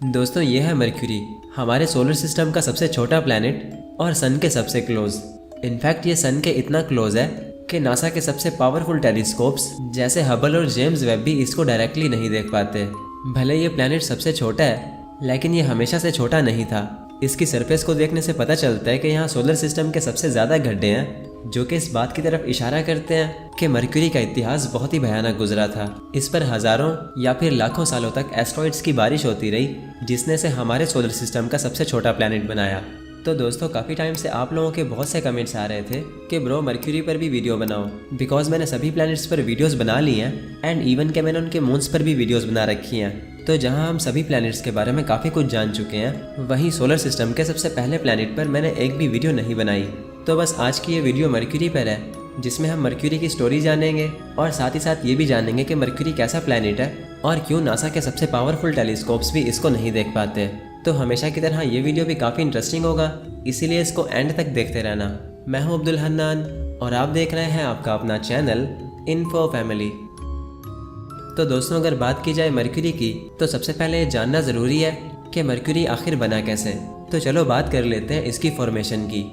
दोस्तों ये है मरक्यूरी, हमारे सोलर सिस्टम का सबसे छोटा प्लैनेट और सन के सबसे क्लोज। इनफैक्ट ये सन के इतना क्लोज है कि नासा के सबसे पावरफुल टेलीस्कोप्स जैसे हबल और जेम्स वेब भी इसको डायरेक्टली नहीं देख पाते। भले ये प्लैनेट सबसे छोटा है लेकिन ये हमेशा से छोटा नहीं था। इसकी सरफेस को देखने से पता चलता है कि यहाँ सोलर सिस्टम के सबसे ज़्यादा गड्ढे हैं, जो कि इस बात की तरफ इशारा करते हैं कि मरक्यूरी का इतिहास बहुत ही भयानक गुजरा था। इस पर हज़ारों या फिर लाखों सालों तक एस्ट्रॉइड्स की बारिश होती रही, जिसने से हमारे सोलर सिस्टम का सबसे छोटा प्लैनेट बनाया। तो दोस्तों काफ़ी टाइम से आप लोगों के बहुत से कमेंट्स आ रहे थे कि ब्रो मरक्यूरी पर भी वीडियो बनाओ, बिकॉज मैंने सभी प्लैनेट्स पर वीडियोस बना ली हैं एंड इवन के मैंने उनके मून्स पर भी वीडियोस बना रखी हैं। तो जहां हम सभी प्लैनेट्स के बारे में काफ़ी कुछ जान चुके हैं, वहीं सोलर सिस्टम के सबसे पहले प्लैनेट पर मैंने एक भी वीडियो नहीं बनाई। तो बस आज की ये वीडियो मरक्यूरी पर है, जिसमें हम मरक्यूरी की स्टोरी जानेंगे और साथ ही साथ ये भी जानेंगे कि मरक्यूरी कैसा प्लैनेट है और क्यों नासा के सबसे पावरफुल टेलीस्कोप्स भी इसको नहीं देख पाते। तो हमेशा की तरह ये वीडियो भी काफ़ी इंटरेस्टिंग होगा, इसीलिए इसको एंड तक देखते रहना। मैं हूँ अब्दुल हन्नान और आप देख रहे हैं आपका अपना चैनल इन्फो फैमिली। तो दोस्तों अगर बात की जाए मरक्यूरी की, तो सबसे पहले ये जानना ज़रूरी है कि मरक्यूरी आखिर बना कैसे। तो चलो बात कर लेते हैं इसकी फॉर्मेशन की।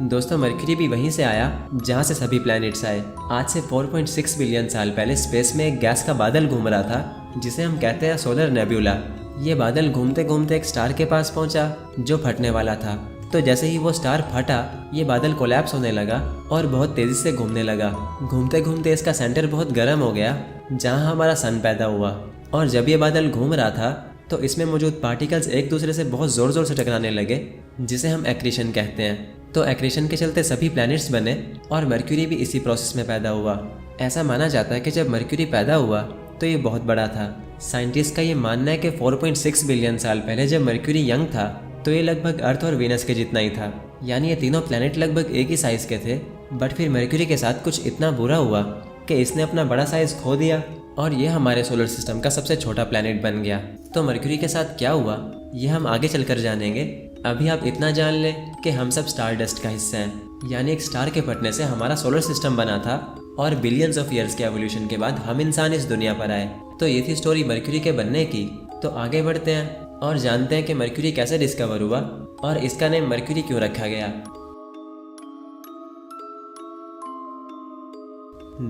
दोस्तों मरक्यूरी भी वहीं से आया जहां से सभी प्लैनेट्स आए। आज से 4.6 बिलियन साल पहले स्पेस में एक गैस का बादल घूम रहा था, जिसे हम कहते हैं सोलर नेब्यूला। ये बादल घूमते घूमते एक स्टार के पास पहुंचा जो फटने वाला था। तो जैसे ही वो स्टार फटा, ये बादल कोलैप्स होने लगा और बहुत तेज़ी से घूमने लगा। घूमते घूमते इसका सेंटर बहुत गर्म हो गया, जहाँ हमारा सन पैदा हुआ। और जब ये बादल घूम रहा था तो इसमें मौजूद पार्टिकल्स एक दूसरे से बहुत ज़ोर ज़ोर से टकराने लगे, जिसे हम एक्रीशन कहते हैं। तो एक्रीशन के चलते सभी प्लैनेट्स बने और मरक्यूरी भी इसी प्रोसेस में पैदा हुआ। ऐसा माना जाता है कि जब मरक्यूरी पैदा हुआ तो ये बहुत बड़ा था। साइंटिस्ट का ये मानना है कि 4.6 बिलियन साल पहले जब मरक्यूरी यंग था तो ये लगभग अर्थ और वीनस के जितना ही था, यानी ये तीनों प्लैनेट लगभग एक ही साइज़ के थे। बट फिर मरक्यूरी के साथ कुछ इतना बुरा हुआ कि इसने अपना बड़ा साइज़ खो दिया और ये हमारे सोलर सिस्टम का सबसे छोटा प्लैनेट बन गया। तो मरक्यूरी के साथ क्या हुआ ये हम आगे चलकर जानेंगे। अभी आप इतना जान लें कि हम सब स्टार डस्ट का हिस्सा हैं, यानी एक स्टार के फटने से हमारा सोलर सिस्टम बना था और बिलियंस ऑफ ईयर्स के एवोल्यूशन के बाद हम इंसान इस दुनिया पर आए। तो ये थी स्टोरी मरक्यूरी के बनने की। तो आगे बढ़ते हैं और जानते हैं कि मरक्यूरी कैसे डिस्कवर हुआ और इसका नेम मरक्यूरी क्यों रखा गया।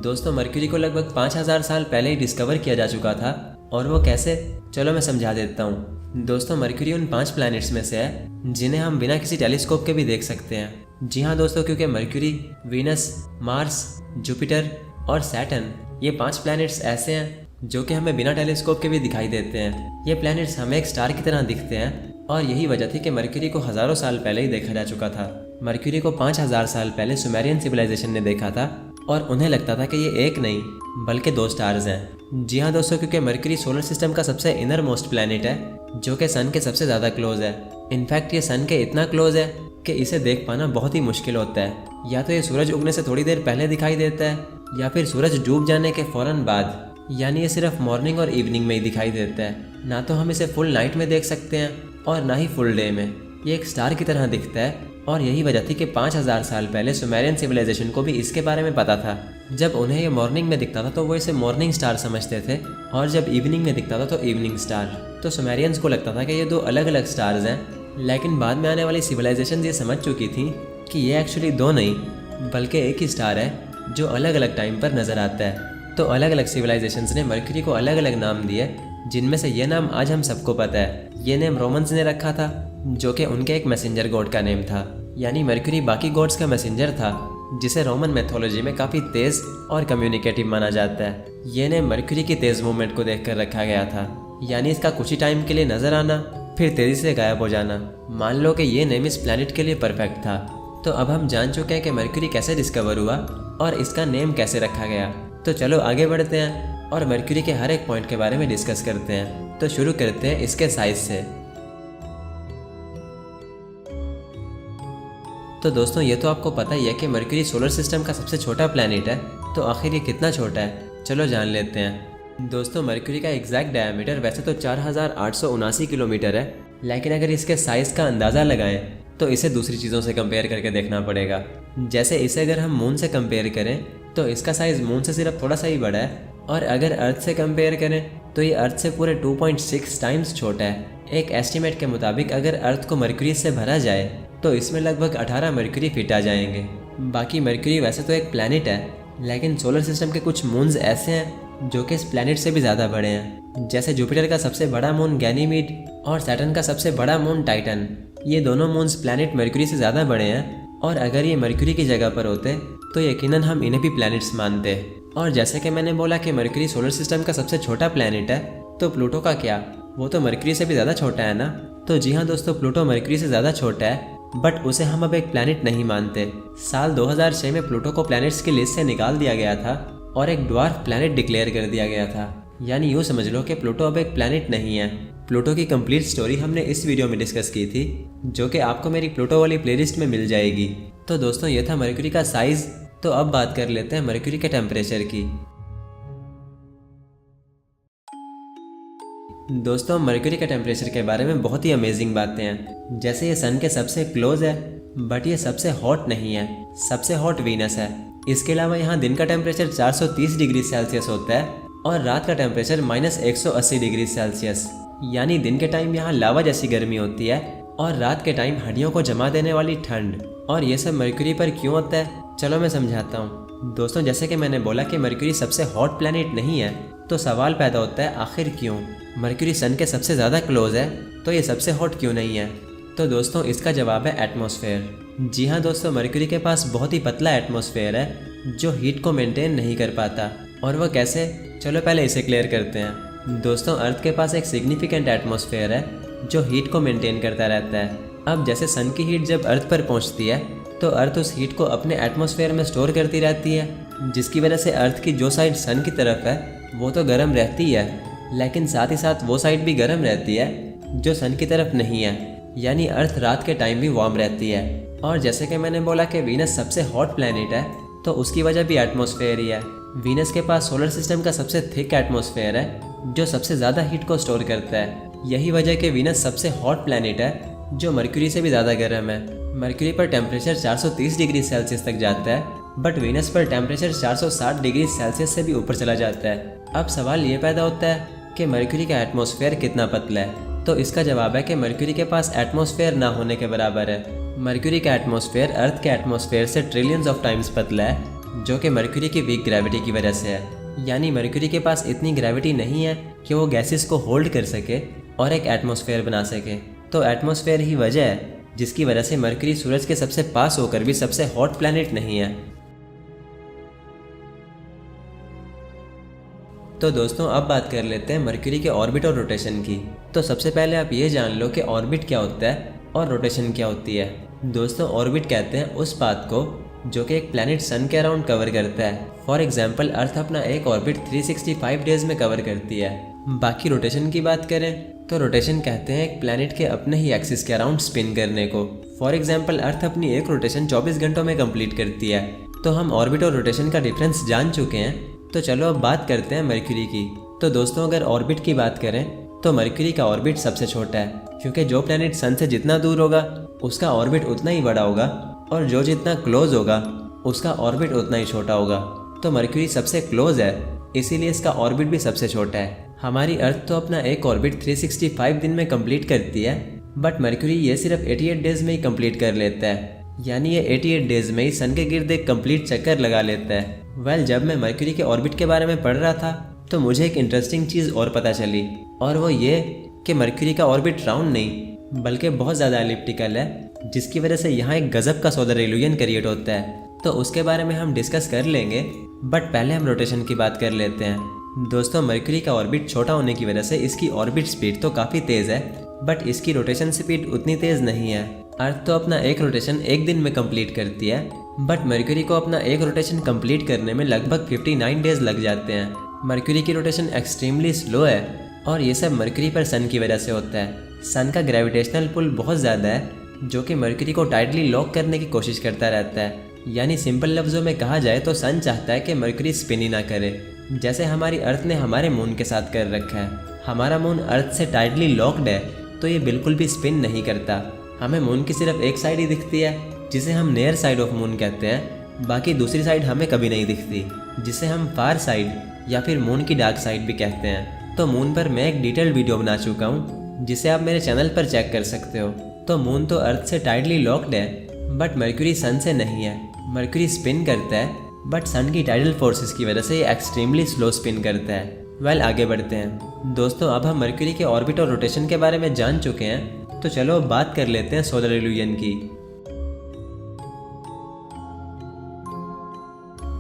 दोस्तों मरक्यूरी को लगभग 5000 साल पहले ही डिस्कवर किया जा चुका था, और वो कैसे, चलो मैं समझा देता हूँ। दोस्तों मरक्यूरी उन 5 प्लैनेट्स में से है जिन्हें हम बिना किसी टेलीस्कोप के भी देख सकते हैं। जी हाँ दोस्तों, क्योंकि मरक्यूरी, वीनस, मार्स, जुपिटर और सैटर्न ये 5 प्लैनेट्स ऐसे हैं जो कि हमें बिना टेलीस्कोप के भी दिखाई देते हैं। ये प्लैनेट्स हमें एक स्टार की तरह दिखते हैं और यही वजह थी कि मरक्यूरी को हज़ारों साल पहले ही देखा जा चुका था। मरक्यूरी को 5000 साल पहले सुमेरियन सिविलाइजेशन ने देखा था और उन्हें लगता था कि ये एक नहीं बल्कि 2 स्टार्स हैं। जी हाँ दोस्तों, क्योंकि मरक्यूरी सोलर सिस्टम का सबसे इनर मोस्ट प्लैनेट है जो कि सन के सबसे ज़्यादा क्लोज है। इनफैक्ट ये सन के इतना क्लोज है कि इसे देख पाना बहुत ही मुश्किल होता है। या तो ये सूरज उगने से थोड़ी देर पहले दिखाई देता है या फिर सूरज डूब जाने के फ़ौरन बाद, यानी ये सिर्फ मॉर्निंग और इवनिंग में ही दिखाई देता है। ना तो हम इसे फुल नाइट में देख सकते हैं और ना ही फुल डे में। ये एक स्टार की तरह दिखता है और यही वजह थी कि 5000 साल पहले सुमेरियन सिविलाइजेशन को भी इसके बारे में पता था। जब उन्हें ये मॉर्निंग में दिखता था तो वो इसे मॉर्निंग स्टार समझते थे, और जब इवनिंग में दिखता था तो इवनिंग स्टार। तो सुमेरियंस को लगता था कि ये 2 अलग अलग स्टार्स हैं, लेकिन बाद में आने वाली सिविलाइजेशन ये समझ चुकी थी कि ये एक्चुअली 2 नहीं बल्कि एक ही स्टार है जो अलग अलग टाइम पर नज़र आता है। तो अलग अलग सिविलाइजेशंस ने मरक्यूरी को अलग अलग नाम दिए, जिनमें से ये नाम आज हम सबको पता है। ये नेम रोमन्स ने रखा था, जो कि उनके एक मैसेंजर गॉड का नेम था। यानी मरक्यूरी बाकी गॉड्स का मैसेंजर था, जिसे रोमन मैथोलॉजी में काफ़ी तेज़ और कम्युनिकेटिव माना जाता है। ये नेम मरक्यूरी की तेज़ मूवमेंट को देखकर रखा गया था, यानी इसका कुछ ही टाइम के लिए नज़र आना फिर तेज़ी से गायब हो जाना। मान लो कि ये नेम इस प्लैनेट के लिए परफेक्ट था। तो अब हम जान चुके हैं कि मरक्यूरी कैसे डिस्कवर हुआ और इसका नेम कैसे रखा गया। तो चलो आगे बढ़ते हैं और मरक्यूरी के हर एक पॉइंट के बारे में डिस्कस करते हैं। तो शुरू करते हैं इसके साइज से। तो दोस्तों ये तो आपको पता ही है कि मरक्यूरी सोलर सिस्टम का सबसे छोटा प्लैनेट है। तो आखिर ये कितना छोटा है, चलो जान लेते हैं। दोस्तों मरक्यूरी का एग्जैक्ट डायमीटर वैसे तो 4879 किलोमीटर है, लेकिन अगर इसके साइज़ का अंदाज़ा लगाएं तो इसे दूसरी चीज़ों से कंपेयर करके देखना पड़ेगा। जैसे इसे अगर हम मून से कंपेयर करें तो इसका साइज़ मून से सिर्फ थोड़ा सा ही बड़ा है और अगर अर्थ से कंपेयर करें तो ये अर्थ से पूरे 2.6 टाइम्स छोटा है। एक एस्टिमेट के मुताबिक अगर अर्थ को मरकरी से भरा जाए तो इसमें लगभग 18 मरकरी फिट आ जाएंगे। बाकी मरकरी वैसे तो एक प्लैनेट है, लेकिन सोलर सिस्टम के कुछ मून्स ऐसे हैं जो कि इस प्लैनेट से भी ज़्यादा बड़े हैं। जैसे जुपिटर का सबसे बड़ा मून गैनीमीड और सैटर्न का सबसे बड़ा मून टाइटन। ये दोनों मून्स प्लैनेट मरकरी से ज़्यादा बड़े हैं, और अगर ये मरकरी की जगह पर होते तो यकीनन हम इन्हें भी प्लैनेट्स मानते। और जैसे कि मैंने बोला कि मरकरी सोलर सिस्टम का सबसे छोटा प्लैनेट है, तो प्लूटो का क्या? वो तो मरकरी से भी ज़्यादा छोटा है ना। तो जी हाँ दोस्तों, प्लूटो मरकरी से ज़्यादा छोटा है, बट उसे हम अब एक प्लैनेट नहीं मानते। साल 2006 में प्लूटो को प्लैनेट्स की लिस्ट से निकाल दिया गया था और एक ड्वार्फ प्लैनेट डिक्लेयर कर दिया गया था। यानी यूँ समझ लो कि प्लूटो अब एक प्लैनेट नहीं है। प्लूटो की कंप्लीट स्टोरी हमने इस वीडियो में डिस्कस की थी, जो कि आपको मेरी प्लूटो वाली प्लेलिस्ट में मिल जाएगी। तो दोस्तों ये था मरकरी का साइज़। तो अब बात कर लेते हैं मरकरी के टेम्परेचर की। दोस्तों मरकरी के टेम्परेचर के बारे में बहुत ही अमेजिंग बातें हैं। जैसे ये सन के सबसे क्लोज है, बट ये सबसे हॉट नहीं है। सबसे हॉट वीनस है। इसके अलावा यहाँ दिन का टेम्परेचर 430 डिग्री सेल्सियस होता है और रात का टेम्परेचर -180 डिग्री सेल्सियस। यानी दिन के टाइम यहाँ लावा जैसी गर्मी होती है और रात के टाइम हड्डियों को जमा देने वाली ठंड। और ये सब मरकरी पर क्यों होता है, चलो मैं समझाता हूँ। दोस्तों जैसे कि मैंने बोला कि मरकरी सबसे हॉट प्लैनेट नहीं है, तो सवाल पैदा होता है आखिर क्यों? मरकरी सन के सबसे ज़्यादा क्लोज है, तो ये सबसे हॉट क्यों नहीं है? तो दोस्तों इसका जवाब है एटमॉस्फेयर। जी हाँ दोस्तों, मरकरी के पास बहुत ही पतला एटमॉस्फेयर है जो हीट को मेंटेन नहीं कर पाता। और वह कैसे? चलो पहले इसे क्लियर करते हैं। दोस्तों अर्थ के पास एक सिग्निफिकेंट एटमॉस्फेयर है जो हीट को मेंटेन करता रहता है। अब जैसे सन की हीट जब अर्थ पर पहुंचती है तो अर्थ उस हीट को अपने एटमॉस्फेयर में स्टोर करती रहती है, जिसकी वजह से अर्थ की जो साइड सन की तरफ है वो तो गर्म रहती है, लेकिन साथ ही साथ वो साइड भी गर्म रहती है जो सन की तरफ नहीं है। यानी अर्थ रात के टाइम भी वार्म रहती है। और जैसे कि मैंने बोला कि वीनस सबसे हॉट प्लैनेट है, तो उसकी वजह भी एटमॉस्फेयर ही है। वीनस के पास सोलर सिस्टम का सबसे थिक एटमॉस्फेयर है जो सबसे ज़्यादा हीट को स्टोर करता है। यही वजह कि वीनस सबसे हॉट प्लैनेट है जो मरकरी से भी ज़्यादा गर्म है। मरकरी पर टेम्परेचर 430 डिग्री सेल्सियस तक जाता है, बट वीनस पर टेम्परेचर 460 डिग्री सेल्सियस से भी ऊपर चला जाता है। अब सवाल ये पैदा होता है कि मरकरी का एटमॉस्फेयर कितना पतला है। तो इसका जवाब है कि मरकरी के पास एटमॉस्फेयर ना होने के बराबर है। मरकरी का एटमॉस्फेयर अर्थ के एटमॉस्फेयर से ट्रिलियंस ऑफ टाइम्स पतला है, जो कि मरकरी की वीक ग्रेविटी की वजह से है। यानी मरकरी के पास इतनी ग्रेविटी नहीं है कि वो गैसेस को होल्ड कर सके और एक एटमॉस्फेयर बना सके। तो एटमॉस्फेयर ही वजह है जिसकी वजह से मरकरी सूरज के सबसे पास होकर भी सबसे हॉट प्लैनेट नहीं है। तो दोस्तों अब बात कर लेते हैं मरकरी के ऑर्बिट और रोटेशन की। तो सबसे पहले आप ये जान लो कि ऑर्बिट क्या होता है और रोटेशन क्या होती है। दोस्तों ऑर्बिट कहते हैं उस पाथ को जो कि एक प्लैनेट सन के अराउंड कवर करता है। फॉर एग्जाम्पल अर्थ अपना एक ऑर्बिट 365 डेज में कवर करती है। बाकी रोटेशन की बात करें तो रोटेशन कहते हैं एक प्लैनेट के अपने ही एक्सिस के अराउंड स्पिन करने को। फॉर एग्जाम्पल अर्थ अपनी एक रोटेशन 24 घंटों में कंप्लीट करती है। तो हम ऑर्बिट और रोटेशन का डिफरेंस जान चुके हैं, तो चलो अब बात करते हैं मरकरी की। तो दोस्तों अगर ऑर्बिट की बात करें तो मरकरी का ऑर्बिट सबसे छोटा है, क्योंकि जो प्लैनेट सन से जितना दूर होगा उसका ऑर्बिट उतना ही बड़ा होगा, और जो जितना क्लोज होगा उसका ऑर्बिट उतना ही छोटा होगा। तो मरकरी सबसे क्लोज है, इसीलिए इसका ऑर्बिट भी सबसे छोटा है। हमारी अर्थ तो अपना एक ऑर्बिट 365 दिन में कंप्लीट करती है, बट मरकरी ये सिर्फ 88 डेज में ही कंप्लीट कर लेता है। यानी ये 88 डेज में ही सन के गिर्द एक कंप्लीट चक्कर लगा लेता है। जब मैं मरकरी के ऑर्बिट के बारे में पढ़ रहा था तो मुझे एक इंटरेस्टिंग चीज़ और पता चली, और वो ये कि मरकरी का ऑर्बिट राउंड नहीं बल्कि बहुत ज़्यादा एलिप्टिकल है, जिसकी वजह से यहाँ एक गजब का सोलर इल्यूजन क्रिएट होता है। तो उसके बारे में हम डिस्कस कर लेंगे, बट पहले हम रोटेशन की बात कर लेते हैं। दोस्तों मरकरी का ऑर्बिट छोटा होने की वजह से इसकी ऑर्बिट स्पीड तो काफ़ी तेज़ है, बट इसकी रोटेशन स्पीड उतनी तेज़ नहीं है। अर्थ तो अपना एक रोटेशन एक दिन में कंप्लीट करती है, बट मरकरी को अपना एक रोटेशन कंप्लीट करने में लगभग 59 डेज लग जाते हैं। मरकरी की रोटेशन एक्सट्रीमली स्लो है, और ये सब मरकरी पर सन की वजह से होता है। सन का ग्रेविटेशनल पुल बहुत ज़्यादा है, जो कि मरकरी को टाइटली लॉक करने की कोशिश करता रहता है। यानी सिंपल लफ्ज़ों में कहा जाए तो सन चाहता है कि मरकरी स्पिन ही ना करे, जैसे हमारी अर्थ ने हमारे मून के साथ कर रखा है। हमारा मून अर्थ से टाइटली लॉक्ड है, तो ये बिल्कुल भी स्पिन नहीं करता। हमें मून की सिर्फ एक साइड ही दिखती है, जिसे हम नियर साइड ऑफ मून कहते हैं। बाकी दूसरी साइड हमें कभी नहीं दिखती, जिसे हम फार साइड या फिर मून की डार्क साइड भी कहते हैं। तो मून पर मैं एक डिटेल्ड वीडियो बना चुका हूँ जिसे आप मेरे चैनल पर चेक कर सकते हो। तो मून तो अर्थ से टाइडली लॉक्ड है, बट मर्क्यूरी सन से नहीं है। मर्क्यूरी स्पिन करता है, बट सन की टाइडल फोर्सेस की वजह से ये एक्सट्रीमली स्लो स्पिन करता है। आगे बढ़ते हैं दोस्तों। अब हम मर्क्यूरी के ऑर्बिट और रोटेशन के बारे में जान चुके हैं, तो चलो अब बात कर लेते हैं सोलर इल्यूजन की।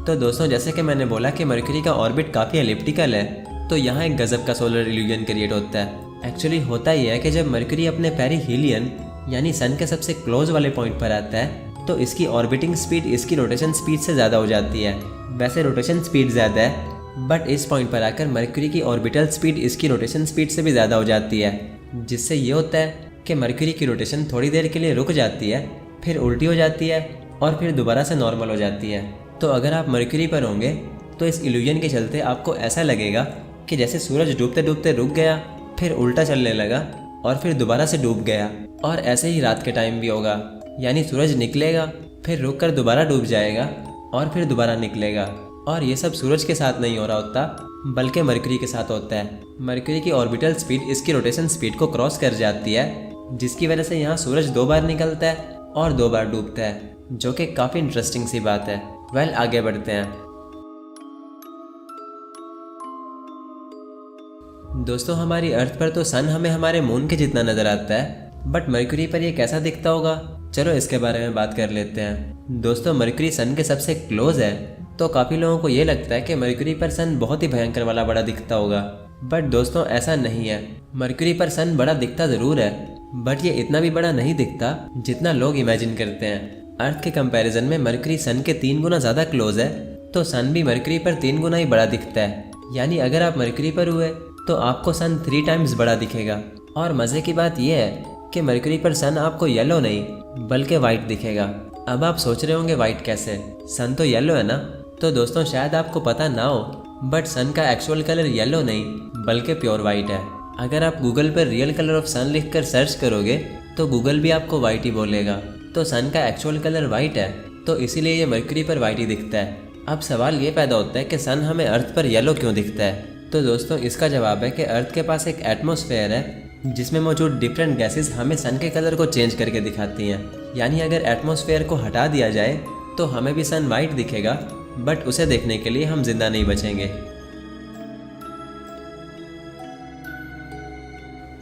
तो दोस्तों, जैसे कि मैंने बोला कि मर्क्यूरी का ऑर्बिट काफ़ी एलिप्टिकल है, तो यहाँ एक गजब का सोलर इल्यूजन क्रिएट होता है। एक्चुअली होता ही है कि जब मर्क्यूरी अपने पेरिहीलियन यानी सन के सबसे क्लोज वाले पॉइंट पर आता है, तो इसकी ऑर्बिटिंग स्पीड इसकी रोटेशन स्पीड से ज़्यादा हो जाती है। वैसे रोटेशन स्पीड ज़्यादा है, बट इस पॉइंट पर आकर मर्क्यूरी की ऑर्बिटल स्पीड इसकी रोटेशन स्पीड से भी ज़्यादा हो जाती है, जिससे ये होता है कि मर्क्यूरी की रोटेशन थोड़ी देर के लिए रुक जाती है, फिर उल्टी हो जाती है और फिर दोबारा से नॉर्मल हो जाती है। तो अगर आप मर्क्यूरी पर होंगे तो इस इल्यूजन के चलते आपको ऐसा लगेगा कि जैसे सूरज डूबते डूबते रुक गया, फिर उल्टा चलने लगा और फिर दोबारा से डूब गया। और ऐसे ही रात के टाइम भी होगा, यानी सूरज निकलेगा, फिर रुक कर दोबारा डूब जाएगा और फिर दोबारा निकलेगा। और ये सब सूरज के साथ नहीं हो रहा होता, बल्कि मर्क्यूरी के साथ होता है। मर्क्यूरी की ऑर्बिटल स्पीड इसकी रोटेशन स्पीड को क्रॉस कर जाती है, जिसकी वजह से यहाँ सूरज 2 बार निकलता है और 2 बार डूबता है, जो कि काफ़ी इंटरेस्टिंग सी बात है। आगे बढ़ते हैं दोस्तों। हमारी अर्थ पर तो सन हमें हमारे मून के जितना नज़र आता है, बट मर्क्यूरी पर ये कैसा दिखता होगा, चलो इसके बारे में बात कर लेते हैं। दोस्तों, मर्क्यूरी सन के सबसे क्लोज है, तो काफ़ी लोगों को ये लगता है कि मर्क्यूरी पर सन बहुत ही भयंकर वाला बड़ा दिखता होगा, बट दोस्तों ऐसा नहीं है। मर्क्यूरी पर सन बड़ा दिखता ज़रूर है, बट ये इतना भी बड़ा नहीं दिखता जितना लोग इमेजिन करते हैं। अर्थ के कंपैरिजन में मर्क्यूरी सन के 3 गुना ज़्यादा क्लोज है, तो सन भी मर्क्यूरी पर 3 गुना ही बड़ा दिखता है। यानी अगर आप मर्क्यूरी पर हुए तो आपको सन 3 टाइम्स बड़ा दिखेगा। और मज़े की बात यह है कि मर्क्यूरी पर सन आपको येलो नहीं बल्कि वाइट दिखेगा। अब आप सोच रहे होंगे वाइट कैसे, सन तो येलो है ना। तो दोस्तों, शायद आपको पता ना हो, बट सन का एक्चुअल कलर येलो नहीं बल्कि प्योर वाइट है। अगर आप गूगल पर रियल कलर ऑफ सन लिखकर सर्च करोगे तो गूगल भी आपको वाइट ही बोलेगा। तो सन का एक्चुअल कलर वाइट है, तो इसीलिए ये मर्क्यूरी पर वाइट ही दिखता है। अब सवाल ये पैदा होता है कि सन हमें अर्थ पर येलो क्यों दिखता है। तो दोस्तों, इसका जवाब है कि अर्थ के पास एक एटमॉस्फेयर है जिसमें मौजूद डिफरेंट गैसेस हमें सन के कलर को चेंज करके दिखाती हैं। यानी अगर एटमॉस्फेयर को हटा दिया जाए तो हमें भी सन वाइट दिखेगा, बट उसे देखने के लिए हम जिंदा नहीं बचेंगे।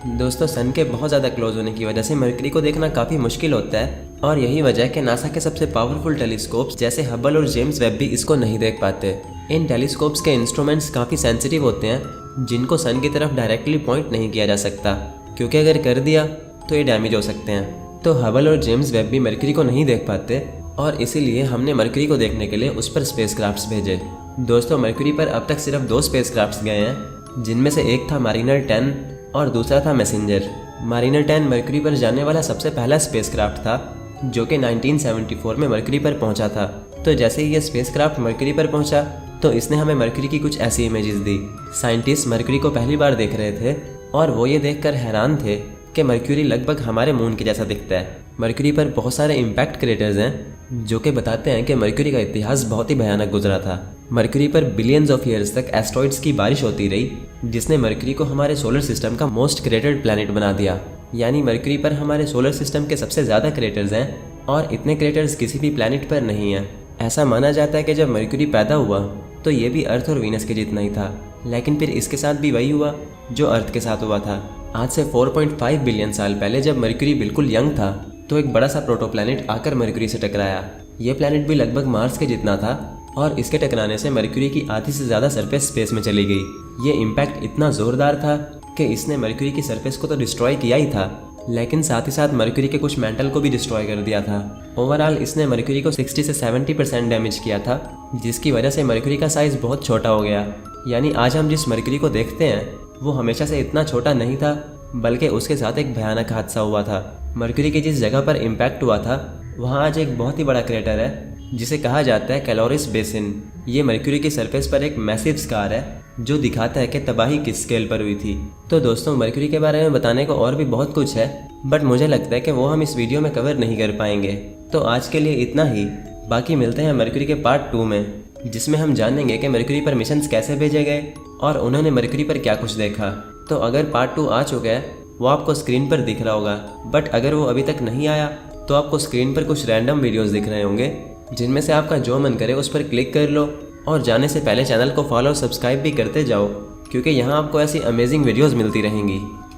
दोस्तों, सन के बहुत ज़्यादा क्लोज होने की वजह से मर्क्यूरी को देखना काफ़ी मुश्किल होता है, और यही वजह है कि नासा के सबसे पावरफुल टेलीस्कोप्स जैसे हबल और जेम्स वेब भी इसको नहीं देख पाते। इन टेलीस्कोप्स के इंस्ट्रूमेंट्स काफ़ी सेंसिटिव होते हैं, जिनको सन की तरफ डायरेक्टली पॉइंट नहीं किया जा सकता, क्योंकि अगर कर दिया तो ये डैमेज हो सकते हैं। तो हबल और जेम्स वेब भी मर्क्यूरी को नहीं देख पाते, और इसीलिए हमने मर्क्यूरी को देखने के लिए उस पर स्पेसक्राफ्ट्स भेजे। दोस्तों, मर्क्यूरी पर अब तक सिर्फ 2 स्पेसक्राफ्ट्स गए हैं, जिनमें से एक था मारिनर 10 और दूसरा था मैसेंजर। मारिनर 10 मर्क्यूरी पर जाने वाला सबसे पहला स्पेसक्राफ्ट था, जो कि 1974 में मर्क्यूरी पर पहुंचा था। तो जैसे ही ये स्पेसक्राफ्ट मर्क्यूरी पर पहुंचा तो इसने हमें मर्क्यूरी की कुछ ऐसी इमेजेस दी। साइंटिस्ट मर्क्यूरी को पहली बार देख रहे थे, और वो ये देखकर हैरान थे कि मर्क्यूरी लगभग हमारे मून के जैसा दिखता है। मर्क्यूरी पर बहुत सारे इम्पैक्ट क्रेटर्स हैं, जो कि बताते हैं कि मर्क्यूरी का इतिहास बहुत ही भयानक गुजरा था। मर्क्यूरी पर बिलियंस ऑफ ईयर्स तक एस्ट्रॉइड्स की बारिश होती रही, जिसने मर्क्यूरी को हमारे सोलर सिस्टम का मोस्ट क्रेटर्ड प्लैनेट बना दिया। यानी मर्क्यूरी पर हमारे सोलर सिस्टम के सबसे ज़्यादा क्रेटर्स हैं, और इतने क्रेटर्स किसी भी प्लैनेट पर नहीं हैं। ऐसा माना जाता है कि जब मर्क्यूरी पैदा हुआ तो ये भी अर्थ और वीनस के जितना ही था, लेकिन फिर इसके साथ भी वही हुआ जो अर्थ के साथ हुआ था। आज से 4.5 बिलियन साल पहले जब मर्क्यूरी बिल्कुल यंग था, तो एक बड़ा सा प्रोटोप्लैनेट आकर मर्क्यूरी से टकराया। ये प्लैनेट भी लगभग मार्स के जितना था, और इसके टकराने से मर्क्यूरी की आधी से ज़्यादा सरफेस स्पेस में चली गई। ये इम्पैक्ट इतना ज़ोरदार था कि इसने मर्क्यूरी की सरफेस को तो डिस्ट्रॉय किया ही था, लेकिन साथ ही साथ मर्क्यूरी के कुछ मेंटल को भी डिस्ट्रॉय कर दिया था। ओवरऑल इसने मर्क्यूरी को 60 से 70% डैमेज किया था, जिसकी वजह से मर्क्यूरी का साइज़ बहुत छोटा हो गया। यानी आज हम जिस मर्क्यूरी को देखते हैं वो हमेशा से इतना छोटा नहीं था, बल्कि उसके साथ एक भयानक हादसा हुआ था। मर्क्यूरी की जिस जगह पर इम्पैक्ट हुआ था वहाँ आज एक बहुत ही बड़ा क्रेटर है, जिसे कहा जाता है कैलोरिस बेसिन। ये मर्क्यूरी की सरफेस पर एक मैसिव स्कार है, जो दिखाता है कि तबाही किस स्केल पर हुई थी। तो दोस्तों, मर्क्यूरी के बारे में बताने को और भी बहुत कुछ है, बट मुझे लगता है कि वो हम इस वीडियो में कवर नहीं कर पाएंगे। तो आज के लिए इतना ही, बाकी मिलते हैं मर्क्यूरी के पार्ट 2 में। जिसमें हम जानेंगे कि मरकरी पर मिशंस कैसे भेजे गए और उन्होंने मरकरी पर क्या कुछ देखा। तो अगर पार्ट 2 आ चुका है वो आपको स्क्रीन पर दिख रहा होगा, बट अगर वो अभी तक नहीं आया तो आपको स्क्रीन पर कुछ रैंडम वीडियोस दिख रहे होंगे, जिनमें से आपका जो मन करे उस पर क्लिक कर लो और जाने से पहले चैनल को फॉलो और सब्सक्राइब भी करते जाओ, क्योंकि यहाँ आपको ऐसी अमेजिंग वीडियोस मिलती रहेंगी।